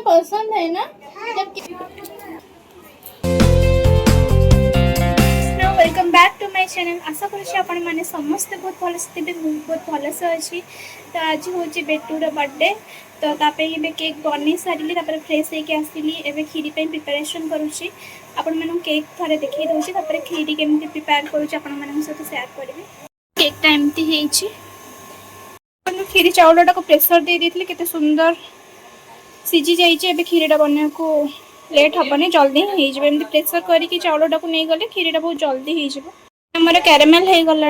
पसंद है ना welcome back to my channel. आशा करुँच आपण मैंने समस्ते बहुत भल से बहुत भल से अच्छी। तो आज हूँ बेटूर बर्थडे तो तापे केक बन सारे फ्रेश होकर आसली एवं खीरी प्रिपेरेसन करुँची आपण मैं केक थे देखी दूसरी खीरी केमी प्रिपेयर करुँच सहित सेयार करी। केकटा एमती खीरी चाउलटा को प्रेसर दे देती केते सुंदर सीझी जाइए। खीरीटा बनने को लेट हेनी जल्दी हो प्रेसर करके चाउलटा को नहीं गले खीरीटा बहुत जल्दी होमर कैरामेल हो गला।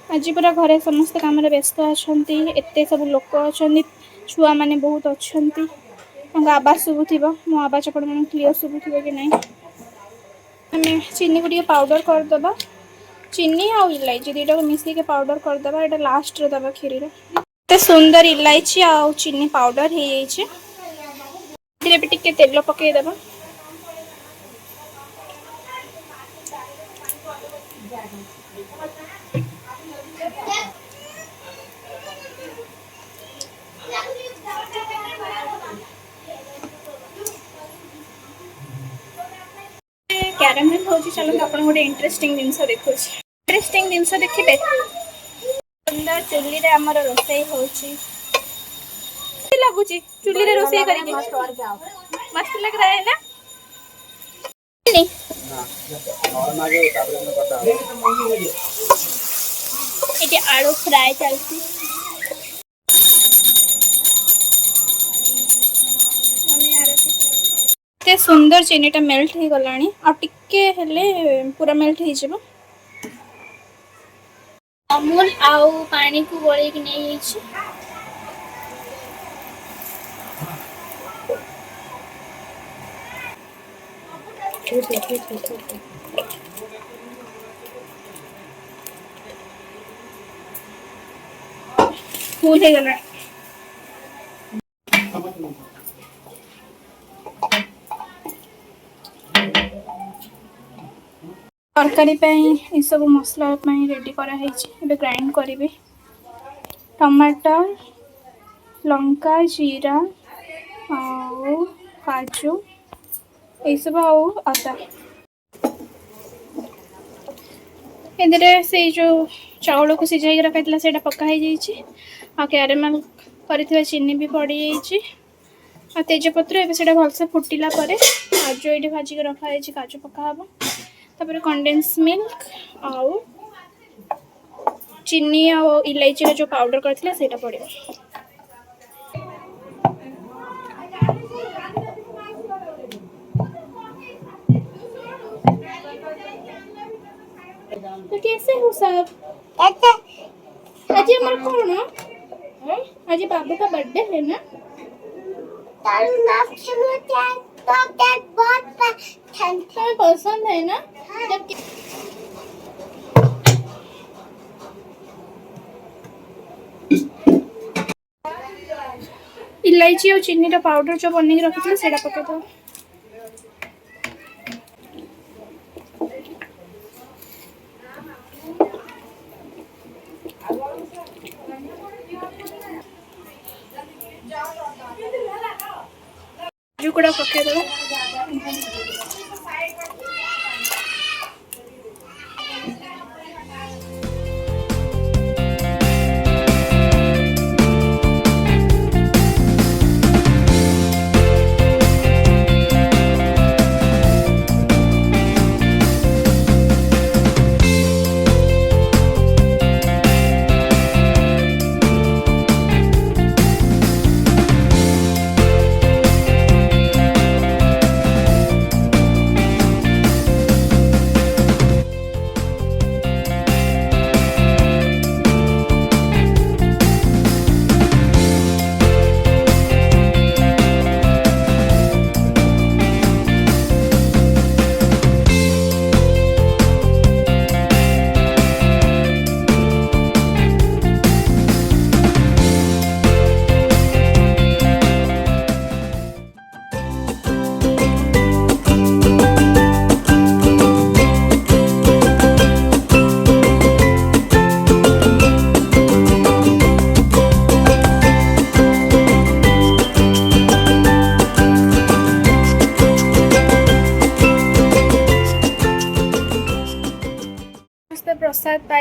आज पूरा घरे समस्त काम व्यस्त अच्छा एत सब लोक अच्छा छुआ मैंने बहुत अच्छा आवाज शुभुथ मो आवाज आप क्लीयर शुभुथ कि नहीं। आम चीनी को पाउडर करदे चीनी आ इलायची दुईटा को मिसेक पाउडर करदे यहाँ लास्ट रे दबा खीरी एत सुंदर इलायची आ चीनी पाउडर हो जाइए भी टिके तेल पकईदे। कैरामेल हो चलो आप गोटे इंटरेस्टिंग जिनस देखो इंटरेस्टिंग जिनस देखिए सुंदर चुली रे आमर रोसई हो लगुच चुली रे रोसई कर मस्त लग रहा है ना। ये आलू फ्राई चलती एते सुंदर चीनीटा मेल्ट हो गला आके पूरा मेल्ट हो अमूल आउ पानी को गोल नहीं फूल हो गला। तरकारी सब मसला रेडी कराई ग्राइंड करी टमाटर लंका जीरा आउ काजू ये सब आउ अदा से जो चाउल को सिझाई रखा से पकाई आ कैरामेल कर चीनी भी पड़ जा तेजपत्र एवं भलसे फुटिला काजू ये भाजिक रखाई काजू पकाब तापर कंडेंस मिल्क आउ चीनी आ इलायची जो पाउडर करथिला सेटा पड़े। तो कैसे हो सब आज हमारा कौन आज बाबू का बर्थडे है ना। पसंद है ना जब इलायची और चीनी का पाउडर जो बन रखी से पकड़ जुकड़ा पकड़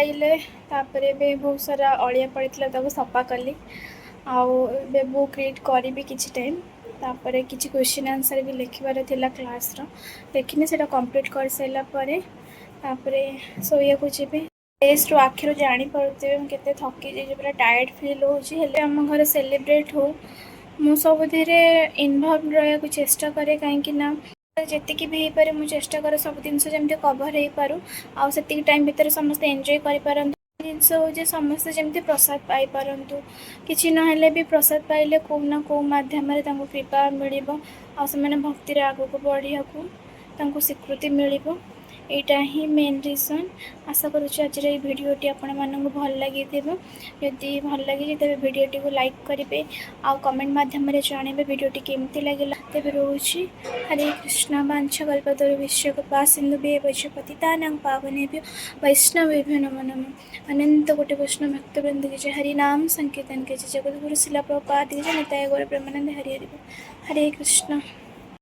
खाइले तापर ए बहुत सारा अलिया पड़ता ताको सफा कली आउ बुक रीड करी किसी टाइम तापर किसी क्वेश्चन आंसर भी लिखबार थिला क्लास रो देखिने सेटा कंप्लीट कर साइला परे तापरे सोया को जीवे टेस्ट रो आखिर जानी पड़ते केते थकी जे पूरा टायर्ड फील होची हेले हम घर सेलिब्रेट हो मु सबुधिरे इनवॉल्व रहा को चेष्टा करे कहीं ना जेतिकी भी पारे मु चेष्टा करे सब जिनस जमी कभर हो पारू आउ से टाइम भितर समस्त एंजॉय कर पारंतु जिनस हो समस्ते जमी प्रसाद पाई पारंतु किछि नहेले भी प्रसाद पाइले को ना को माध्यम कृपा मिल आने भक्ति आगक बढ़िया को स्वीकृति मिल एटा ही मेन रीजन आशा करुच्छे आज ये भिडटी आपण मानक भल लगी जदि भल लगी तेज भिडटी को लाइक करेंगे आउ कमेंट मध्यम जानवे भिडटी केमती लगे तेज रोचे हरे कृष्ण वांछा कल्पतरु विश्वकर्मा सिंधु पतितानां पावनेभ्यो वैष्णवेभ्यो नमो नमः अनंत कोटि वैष्णव भक्तवृंद के जय हरि नाम संकीर्तन के जय जगतगुरु शिला प्रभुपाद के जय निताय गौर प्रेमानंद हरि हरि हरे कृष्ण।